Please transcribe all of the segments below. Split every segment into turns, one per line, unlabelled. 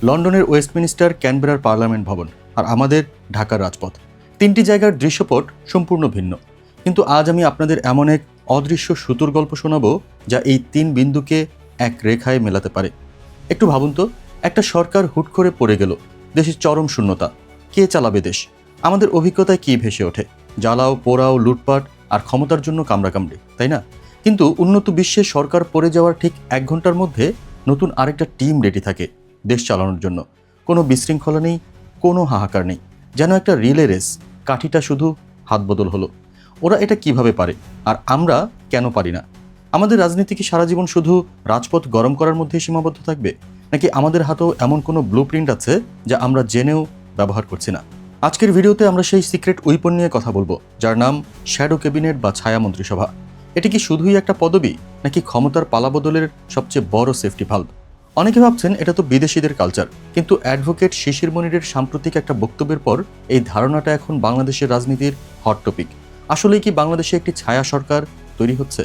লন্ডনের Westminster, ক্যানবেরার parliament ভবন আর আমাদের ঢাকার রাজপথ। তিনটি জায়গার দৃশ্যপট সম্পূর্ণ ভিন্ন, কিন্তু আজ আমি আপনাদের এমন এক অদৃশ্য সুতোর গল্প শোনাবো যা এই তিন বিন্দুকে এক রেখায় মেলাতে পারে। একটু ভাবুন তো, একটা সরকার হুট করে পড়ে গেল, দেশের চরম শূন্যতা, কে চালাবে দেশ? আমাদের অভিজ্ঞতায় কি ভেসে ওঠে? জ্বালাও পোড়াও, লুটপাট আর ক্ষমতার জন্য কামড়াকামড়ি, তাই না? কিন্তু উন্নত বিশ্বে সরকার পড়ে যাওয়ার ঠিক 1 ঘন্টার মধ্যে নতুন আরেকটা টিম রেডি থাকে দেশ চালানোর জন্য। কোনো বিশৃঙ্খলা নেই, কোনো হাহাকার নেই, যেন একটা রিলে রেস, কাঠিটা শুধু হাত বদল হলো। ওরা এটা কিভাবে পারে আর আমরা কেন পারি না? আমাদের রাজনীতি কি সারা জীবন শুধু রাজপথ গরম করার মধ্যেই সীমাবদ্ধ থাকবে, নাকি আমাদের হাতেও এমন কোনো ব্লুপ্রিন্ট আছে যা আমরা জেনেও ব্যবহার করছি না? আজকের ভিডিওতে আমরা সেই সিক্রেট উইপন নিয়ে কথা বলবো, যার নাম শ্যাডো ক্যাবিনেট বা ছায়া মন্ত্রিসভা। এটি কি শুধুই একটা পদবি, নাকি ক্ষমতার পালাবদলের সবচেয়ে বড় সেফটি ভালভ? অনেকে ভাবছেন এটা তো বিদেশিদের কালচার, কিন্তু অ্যাডভোকেট শিশির মনিরের সাম্প্রতিক একটা বক্তব্যের পর এই ধারণাটা এখন বাংলাদেশের রাজনীতির হট টপিক। আসলেই কি বাংলাদেশে একটি ছায়া সরকার তৈরি হচ্ছে?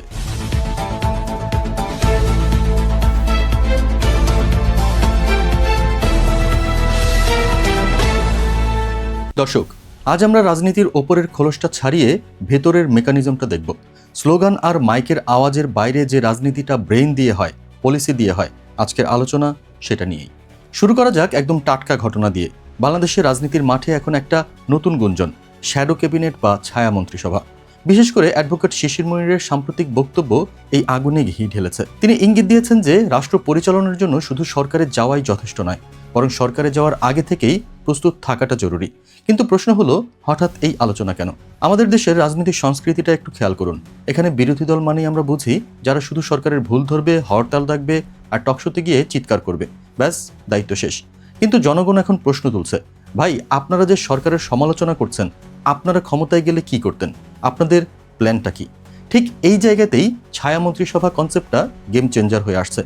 দর্শক, আজ আমরা রাজনীতির ওপরের খোলসটা ছাড়িয়ে ভেতরের মেকানিজমটা দেখব। স্লোগান আর মাইকের আওয়াজের বাইরে যে রাজনীতিটা ব্রেইন দিয়ে হয়, পলিসি দিয়ে হয়, আজকের আলোচনা সেটা নিয়েই। শুরু করা যাক একদম টাটকা ঘটনা দিয়ে। বাংলাদেশের রাজনীতির মাঠে এখন একটা নতুন গুঞ্জন, শ্যাডো ক্যাবিনেট বা ছায়া মন্ত্রিসভা। বিশেষ করে অ্যাডভোকেট শিশির মনিরের সাম্প্রতিক বক্তব্য এই আগুনে ঘি ঢেলেছে। তিনি ইঙ্গিত দিয়েছেন যে রাষ্ট্র পরিচালনার জন্য শুধু সরকারে যাওয়াই যথেষ্ট নয়, বরং সরকারে যাওয়ার আগে থেকেই প্রস্তুত থাকাটা জরুরি। কিন্তু প্রশ্ন হলো, হঠাৎ এই আলোচনা কেন? আমাদের দেশের রাজনৈতিক সংস্কৃতিটা একটু খেয়াল করুন। এখানে বিরোধী দল মানেই আমরা বুঝি যারা শুধু সরকারের ভুল ধরবে, হরতাল ডাকবে আর টকশোতে গিয়ে চিৎকার করবে, ব্যাস দায়িত্ব শেষ। কিন্তু জনগণ এখন প্রশ্ন তুলছে, ভাই আপনারা যে সরকারের সমালোচনা করছেন, আপনারা ক্ষমতায় গেলে কি করতেন? আপনাদের প্ল্যানটা কি? ঠিক এই জায়গাতেই ছায়া মন্ত্রিসভা কনসেপ্টটা গেম চেঞ্জার হয়ে আসছে।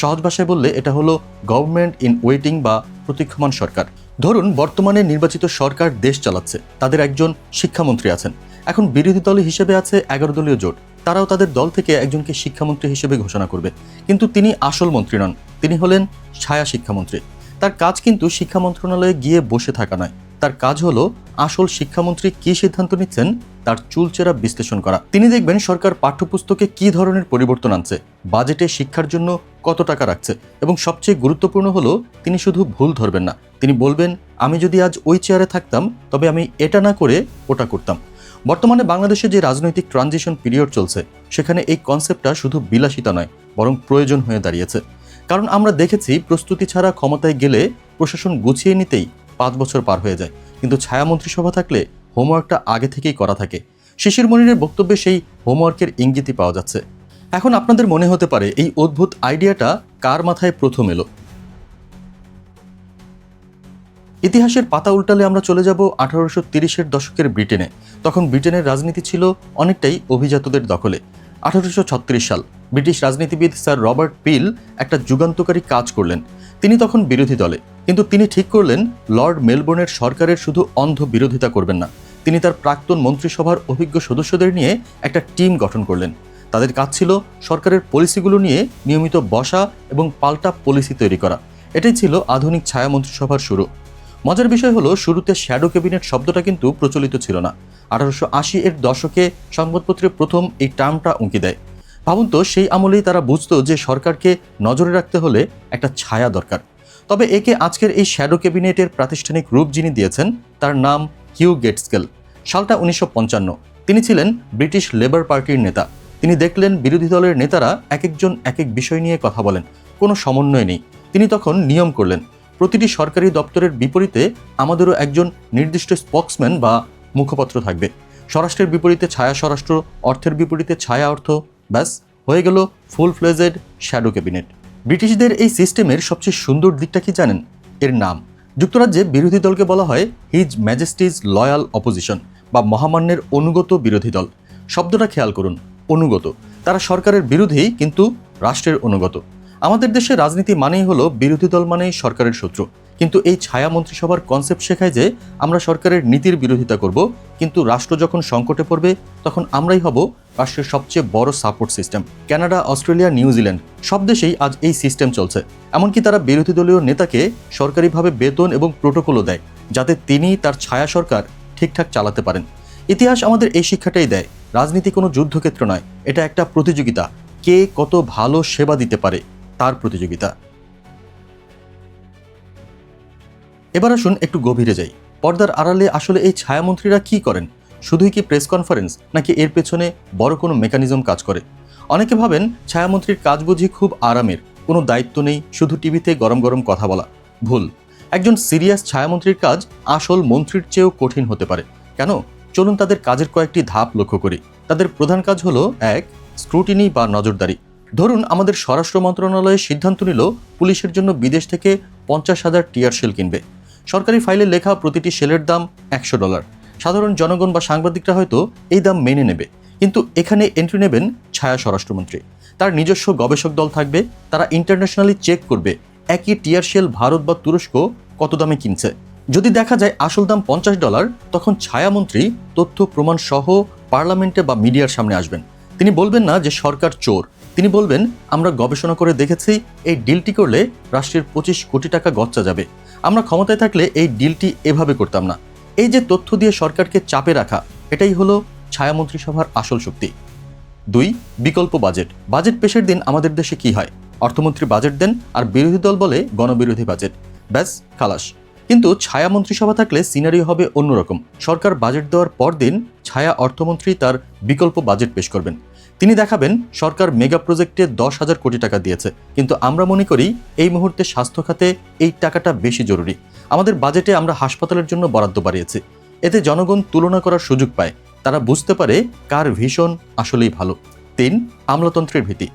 সহজ ভাষায় বললে এটা হলো গভর্নমেন্ট ইন ওয়েটিং বা প্রতীক্ষমান সরকার। ধরুন বর্তমানে নির্বাচিত সরকার দেশ চালাচ্ছে, তাদের একজন শিক্ষামন্ত্রী আছেন। এখন বিরোধী দল হিসেবে আছে 11 দলীয় জোট, তারাও তাদের দল থেকে একজনকে শিক্ষামন্ত্রী হিসেবে ঘোষণা করবে। কিন্তু তিনি আসল মন্ত্রী নন, তিনি হলেন ছায়া শিক্ষামন্ত্রী। তার কাজ কিন্তু শিক্ষা মন্ত্রণালয়ে গিয়ে বসে থাকা নয়, তার কাজ হলো আসল শিক্ষামন্ত্রী কি সিদ্ধান্ত নিচ্ছেন তার চুলচেরা বিশ্লেষণ করা। তিনি দেখবেন সরকার পাঠ্যপুস্তকে কি ধরনের পরিবর্তন আনছে, বাজেটে শিক্ষার জন্য কত টাকা রাখছে, এবং সবচেয়ে গুরুত্বপূর্ণ হলো তিনি শুধু ভুল ধরবেন না, তিনি বলবেন আমি যদি আজ ওই চেয়ারে থাকতাম তবে আমি এটা না করে ওটা করতাম। বর্তমানে বাংলাদেশে যে রাজনৈতিক ট্রানজিশন পিরিয়ড চলছে, সেখানে এই কনসেপ্টটা শুধু বিলাসিতা নয়, বরং প্রয়োজন হয়ে দাঁড়িয়েছে। কারণ আমরা দেখেছি প্রস্তুতি ছাড়া ক্ষমতায় গেলে প্রশাসন গুছিয়ে নিতেই 5 বছর পার হয়ে যায়, কিন্তু ছায়া মন্ত্রিসভা থাকলে হোমওয়ার্কটা আগে থেকেই করা থাকে। শিশির মনিরের বক্তব্যে সেই হোমওয়ার্কের ইঙ্গিতই পাওয়া যাচ্ছে। এখন আপনাদের মনে হতে পারে এই অদ্ভুত আইডিয়াটা কার মাথায় প্রথম এলো? ইতিহাসের পাতা উল্টালে আমরা চলে যাব 1830-এর দশকের ব্রিটেনে। তখন ব্রিটেনের রাজনীতি ছিল অনেকটাই অভিজাতদের দখলে। 1836 সাল, ব্রিটিশ রাজনীতিবিদ স্যার রবার্ট পিল একটা যুগান্তকারী কাজ করলেন। তিনি তখন বিরোধী দলে, কিন্তু তিনি ঠিক করলেন লর্ড মেলবোর্নের সরকারের শুধু অন্ধ বিরোধিতা করবেন না। তিনি তার প্রাক্তন মন্ত্রিসভার অভিজ্ঞ সদস্যদের নিয়ে একটা টিম গঠন করলেন। তাদের কাজ ছিল সরকারের পলিসিগুলো নিয়ে নিয়মিত বসা এবং পাল্টা পলিসি তৈরি করা। এটাই ছিল আধুনিক ছায়া মন্ত্রিসভার শুরু। মজার বিষয় হলো, শুরুতে শ্যাডো ক্যাবিনেট শব্দটা কিন্তু প্রচলিত ছিল না। 1880-এর দশকে সংবাদপত্রে প্রথম এই টার্মটা উঁকি দেয়। ভাবুন তো, সেই আমলেই তারা বুঝতো যে সরকারকে নজরে রাখতে হলে একটা ছায়া দরকার। তবে একে আজকের এই শ্যাডো ক্যাবিনেটের প্রাতিষ্ঠানিক রূপ যিনি দিয়েছেন, তার নাম হিউ গেটস্কেল। সালটা 1955। তিনি ছিলেন ব্রিটিশ লেবার পার্টির নেতা। তিনি দেখলেন বিরোধী দলের নেতারা এক একজন এক এক বিষয় নিয়ে কথা বলেন, কোনো সমন্বয় নেই। তিনি তখন নিয়ম করলেন, প্রতিটি সরকারি দপ্তরের বিপরীতে আমাদেরও একজন নির্দিষ্ট স্পোক্সম্যান বা মুখপত্র থাকবে। স্বরাষ্ট্রের বিপরীতে ছায়া স্বরাষ্ট্র, অর্থের বিপরীতে ছায়া অর্থ, ব্যাস হয়ে গেল ফুল ফ্লেজেড শ্যাডো ক্যাবিনেট। ব্রিটিশদের এই সিস্টেমের সবচেয়ে সুন্দর দিকটা কি জানেন? এর নাম। যুক্তরাজ্যে বিরোধী দলকে বলা হয় হিজ ম্যাজেস্টিজ লয়াল অপোজিশন বা মহামান্যের অনুগত বিরোধী দল। শব্দটা খেয়াল করুন, অনুগত। তারা সরকারের বিরোধী কিন্তু রাষ্ট্রের অনুগত। আমাদের দেশে রাজনীতি মানেই হলো বিরোধী দল মানেই সরকারের শত্রু। কিন্তু এই ছায়া মন্ত্রিসভার কনসেপ্ট শেখায় যে আমরা সরকারের নীতির বিরোধিতা করব, কিন্তু রাষ্ট্র যখন সংকটে পড়বে তখন আমরাই হব রাষ্ট্রের সবচেয়ে বড় support system. Canada, Australia, New Zealand সব দেশেই আজ এই সিস্টেম চলছে। এমনকি তারা বিরোধী দলীয় নেতাকে সরকারিভাবে বেতন এবং প্রোটোকলও দেয়, যাতে তিনি তার ছায়া সরকার ঠিকঠাক চালাতে পারেন। ইতিহাস আমাদের এই শিক্ষাটাই দেয়, রাজনীতি কোনো যুদ্ধক্ষেত্র নয়, এটা একটা প্রতিযোগিতা। কে কত ভালো সেবা দিতে পারে তার প্রতিযোগিতা। এবার আসুন একটু গভীরে যাই। পর্দার আড়ালে আসলে এই ছায়ামন্ত্রীরা কি করেন? শুধুই কি প্রেস কনফারেন্স, নাকি এর পেছনে বড় কোনো মেকানিজম কাজ করে? অনেকে ভাবেন ছায়ামন্ত্রীর কাজ বুঝি খুব আরামের, কোনো দায়িত্ব নেই, শুধু টিভিতে গরম গরম কথা বলা। ভুল। একজন সিরিয়াস ছায়ামন্ত্রীর কাজ আসল মন্ত্রীর চেয়েও কঠিন হতে পারে। কেন? চলুন তাদের কাজের কয়েকটি ধাপ লক্ষ্য করি। তাদের প্রধান কাজ হলো 1. স্ক্রুটিনি বা নজরদারি। ধরুন আমাদের স্বরাষ্ট্র মন্ত্রণালয়ে সিদ্ধান্ত নিল পুলিশের জন্য বিদেশ থেকে 50,000 টিয়ার শেল কিনবে। সরকারি ফাইলে লেখা প্রতিটি শেলের দাম $100। সাধারণ জনগণ বা সাংবাদিকরা হয়তো এই দাম মেনে নেবে, কিন্তু এখানে এন্ট্রি নেবেন ছায়া স্বরাষ্ট্রমন্ত্রী। তার নিজস্ব গবেষক দল থাকবে, তারা ইন্টারন্যাশনালি চেক করবে একই টিয়ার শেল ভারত বা তুরস্ক কত দামে কিনছে। যদি দেখা যায় আসল দাম $50, তখন ছায়ামন্ত্রী তথ্য প্রমাণ সহ পার্লামেন্টে বা মিডিয়ার সামনে আসবেন। তিনি বলবেন না যে সরকার চোর, তিনি বলবেন আমরা গবেষণা করে দেখেছি এই ডিলটি করলে রাষ্ট্রের 25 কোটি টাকা গচ্চা যাবে। আমরা ক্ষমতায় থাকলে এই ডিলটি এভাবে করতাম না। এই যে তথ্য দিয়ে সরকারকে চাপে রাখা, এটাই হলো ছায়ামন্ত্রিসভার আসল শক্তি। 2. বিকল্প বাজেট। বাজেট পেশের দিন আমাদের দেশে কি হয়? অর্থমন্ত্রী বাজেট দেন আর বিরোধী দল বলে গণবিরোধী বাজেট, ব্যাস খালাস। কিন্তু ছায়া মন্ত্রিসভা থাকলে সিনারিও হবে অন্যরকম। সরকার বাজেট দেওয়ার পরদিন ছায়া অর্থমন্ত্রী তার বিকল্প বাজেট পেশ করবেন। তিনি দেখাবেন সরকার মেগা প্রজেক্টে 10,000 কোটি টাকা দিয়েছে, কিন্তু আমরা মনে করি এই মুহূর্তে স্বাস্থ্য খাতে এই টাকাটা বেশি জরুরি। আমাদের বাজেটে আমরা হাসপাতালের জন্য বরাদ্দ বাড়িয়েছি। এতে জনগণ তুলনা করার সুযোগ পায়, তারা বুঝতে পারে কার ভীষণ আসলেই ভালো। 3. আমলাতন্ত্রের ভীতি।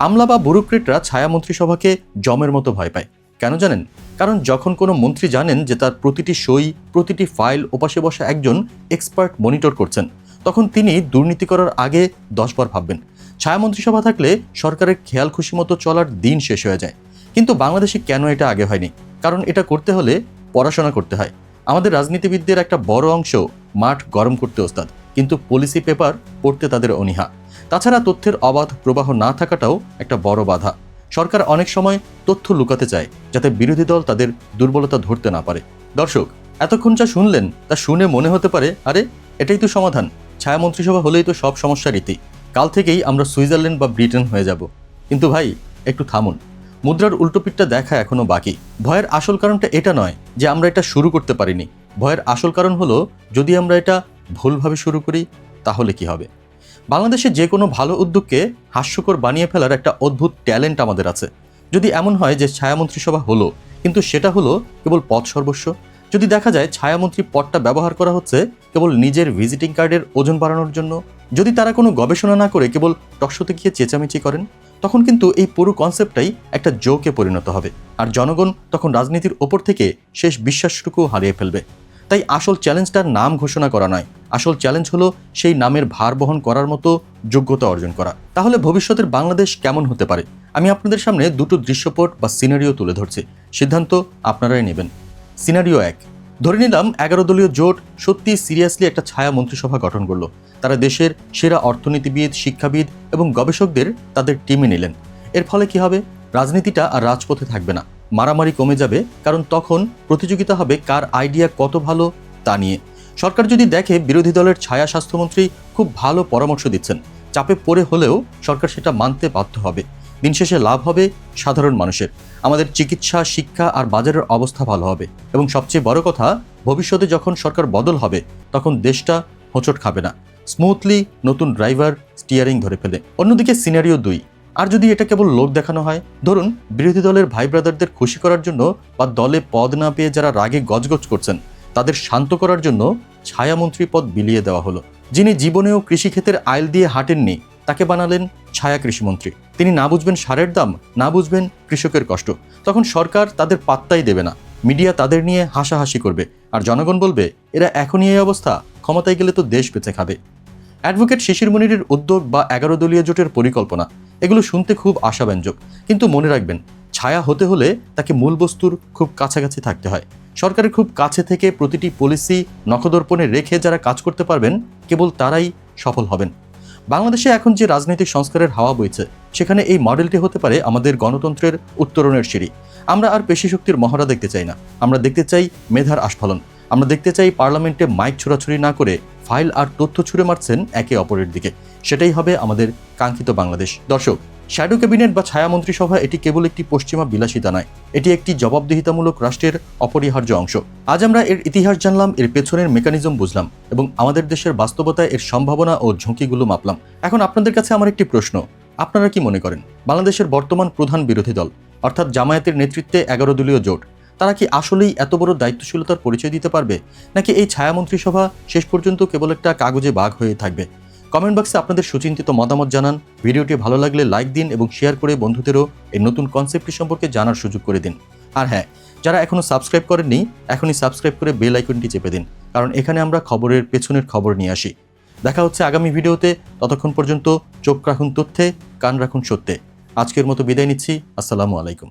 আমলা বা ব্যুরোক্রেটরা ছায়া মন্ত্রিসভাকে জমের মতো ভয় পায়। কেন জানেন? কারণ যখন কোনো মন্ত্রী জানেন যে তার প্রতিটি সই, প্রতিটি ফাইল ওপাশে বসা একজন এক্সপার্ট মনিটর করছেন, তখন তিনি দুর্নীতি করার আগে 10 বার ভাববেন। ছায়া মন্ত্রিসভা থাকলে সরকারের খেয়াল খুশি মতো চলার দিন শেষ হয়ে যায়। কিন্তু বাংলাদেশে কেন এটা আগে হয়নি? কারণ এটা করতে হলে পড়াশোনা করতে হয়। আমাদের রাজনীতিবিদদের একটা বড় অংশ মাঠ গরম করতে ওস্তাদ, কিন্তু পলিসি পেপার পড়তে তাদের অনীহা। তাছাড়া তথ্যের অবাধ প্রবাহ না থাকাটাও একটা বড় বাধা। সরকার অনেক সময় তথ্য লুকাতে চায় যাতে বিরোধী দল তাদের দুর্বলতা ধরতে না পারে। দর্শক, এতক্ষণ যা শুনলেন তা শুনে মনে হতে পারে আরে এটাই তো সমাধান, ছায়া মন্ত্রিসভা হলেই তো সব সমস্যার রীতি, কাল থেকেই আমরা সুইজারল্যান্ড বা ব্রিটেন হয়ে যাব। কিন্তু ভাই একটু থামুন, মুদ্রার উল্টোপিঠটা দেখা এখনো বাকি। ভয়ের আসল কারণটা এটা নয় যে আমরা এটা শুরু করতে পারিনি, ভয়ের আসল কারণ হলো যদি আমরা এটা ভুলভাবে শুরু করি তাহলে কি হবে। বাংলাদেশে যে কোনো ভালো উদ্যোগকে হাস্যকর বানিয়ে ফেলার একটা অদ্ভুত ট্যালেন্ট আমাদের আছে। যদি এমন হয় যে ছায়া মন্ত্রিসভা হলো, কিন্তু সেটা হলো কেবল পদ সর্বস্ব, যদি দেখা যায় ছায়ামন্ত্রী পদটা ব্যবহার করা হচ্ছে কেবল নিজের ভিজিটিং কার্ডের ওজন বাড়ানোর জন্য, যদি তারা কোনো গবেষণা না করে কেবল টকশোতে গিয়ে চেঁচামেচি করেন, তখন কিন্তু এই পুরো কনসেপ্টটাই একটা জোকে পরিণত হবে। আর জনগণ তখন রাজনীতির ওপর থেকে শেষ বিশ্বাসটুকু হারিয়ে ফেলবে। তাই আসল চ্যালেঞ্জটার নাম ঘোষণা করা নয়, আসল চ্যালেঞ্জ হলো সেই নামের ভার বহন করার মতো যোগ্যতা অর্জন করা। তাহলে ভবিষ্যতের বাংলাদেশ কেমন হতে পারে? আমি আপনাদের সামনে দুটো দৃশ্যপট বা সিনারিও তুলে ধরছি, সিদ্ধান্ত আপনারাই নেবেন। সিনারিও 1, ধরে নিলাম 11 দলীয় জোট সত্যি সিরিয়াসলি একটা ছায়া মন্ত্রিসভা গঠন করলো। তারা দেশের সেরা অর্থনীতিবিদ, শিক্ষাবিদ এবং গবেষকদের তাদের টিমে নিলেন। এর ফলে কি হবে? রাজনীতিটা আর রাজপথে থাকবে না, মারামারি কমে যাবে, কারণ তখন প্রতিযোগিতা হবে কার আইডিয়া কত ভালো তা নিয়ে। সরকার যদি দেখে বিরোধী দলের ছায়া স্বাস্থ্যমন্ত্রী খুব ভালো পরামর্শ দিচ্ছেন, চাপে পড়ে হলেও সরকার সেটা মানতে বাধ্য হবে। দিন শেষে লাভ হবে সাধারণ মানুষের, আমাদের চিকিৎসা, শিক্ষা আর বাজারের অবস্থা ভালো হবে, এবং সবচেয়ে বড় কথা, ভবিষ্যতে যখন সরকার বদল হবে তখন দেশটা হোঁচট খাবে না, স্মুথলি নতুন ড্রাইভার স্টিয়ারিং ধরে ফেলে। অন্যদিকে সিনারিও 2, আর যদি এটা কেবল লোক দেখানো হয়, ধরুন বিরোধী দলের ভাই ব্রাদারদের খুশি করার জন্য বা দলে পদ না পেয়ে যারা রাগে গজগজ করছেন তাদের শান্ত করার জন্য ছায়ামন্ত্রী পদ বিলিয়ে দেওয়া হলো। যিনি জীবনেও কৃষিক্ষেতের আইল দিয়ে হাঁটেননি তাকে বানালেন ছায়া কৃষিমন্ত্রী। তিনি না বুঝবেন সারের দাম, না বুঝবেন কৃষকের কষ্ট। তখন সরকার তাদের পাত্তাই দেবে না, মিডিয়া তাদের নিয়ে হাসাহাসি করবে, আর জনগণ বলবে এরা এখনই এই অবস্থা, ক্ষমতায় গেলে তো দেশ বেঁচে খাবে। অ্যাডভোকেট শিশির মনিরের উদ্যোগ বা 11 দলীয় জোটের পরিকল্পনা, এগুলো শুনতে খুব আশাব্যঞ্জক, কিন্তু মনে রাখবেন ছায়া হতে হলে তাকে মূল বস্তুর খুব কাছাকাছি থাকতে হয়। সরকারের খুব কাছে থেকে প্রতিটি পলিসি নখদর্পণে রেখে যারা কাজ করতে পারবেন কেবল তারাই সফল হবেন। বাংলাদেশে এখন যে রাজনৈতিক সংস্কারের হাওয়া বইছে সেখানে এই মডেলটি হতে পারে আমাদের গণতন্ত্রের উত্তরণের সিঁড়ি। আমরা আর পেশিশক্তির মহড়া দেখতে চাই না, আমরা দেখতে চাই মেধার আস্ফালন। আমরা দেখতে চাই পার্লামেন্টে মাইক ছোড়াছুড়ি না করে ফাইল আর তথ্য ছুড়ে মারছেন একে অপরের দিকে। সেটাই হবে আমাদের কাঙ্ক্ষিত বাংলাদেশ। দর্শক, শ্যাডো ক্যাবিনেট বা ছায়া মন্ত্রিসভা এটি কেবল একটি পশ্চিমা বিলাসিতা নয়, এটি একটি জবাবদিহিতামূলক রাষ্ট্রের অপরিহার্য অংশ। আজ আমরা এর ইতিহাস জানলাম, এর পেছনের মেকানিজম বুঝলাম এবং আমাদের দেশের বাস্তবতায় এর সম্ভাবনা ও ঝুঁকিগুলো মাপলাম। এখন আপনাদের কাছে আমার একটি প্রশ্ন, আপনারা কি মনে করেন বাংলাদেশের বর্তমান প্রধান বিরোধী দল অর্থাৎ জামায়াতের নেতৃত্বে 11 দলীয় জোট তারা কি আসলেই এত বড় দায়িত্বশীলতার পরিচয় দিতে পারবে, নাকি এই ছায়া মন্ত্রিসভা শেষ পর্যন্ত কেবল একটা কাগজে বাঘ হয়ে থাকবে? কমেন্ট বক্সে আপনাদের সুচিন্তিত মতামত জানান। ভিডিওটি ভালো লাগলে লাইক দিন এবং শেয়ার করে বন্ধুদেরও এই নতুন কনসেপ্টটি সম্পর্কে জানার সুযোগ করে দিন। আর হ্যাঁ, যারা এখনও সাবস্ক্রাইব করেননি এখনই সাবস্ক্রাইব করে বেল আইকনটি চেপে দিন, কারণ এখানে আমরা খবরের পেছনের খবর নিয়ে আসি। দেখা হচ্ছে আগামী ভিডিওতে। ততক্ষণ পর্যন্ত চোখ রাখুন তথ্যে, কান রাখুন সত্যে। আজকের মতো বিদায় নিচ্ছি। আসসালামু আলাইকুম।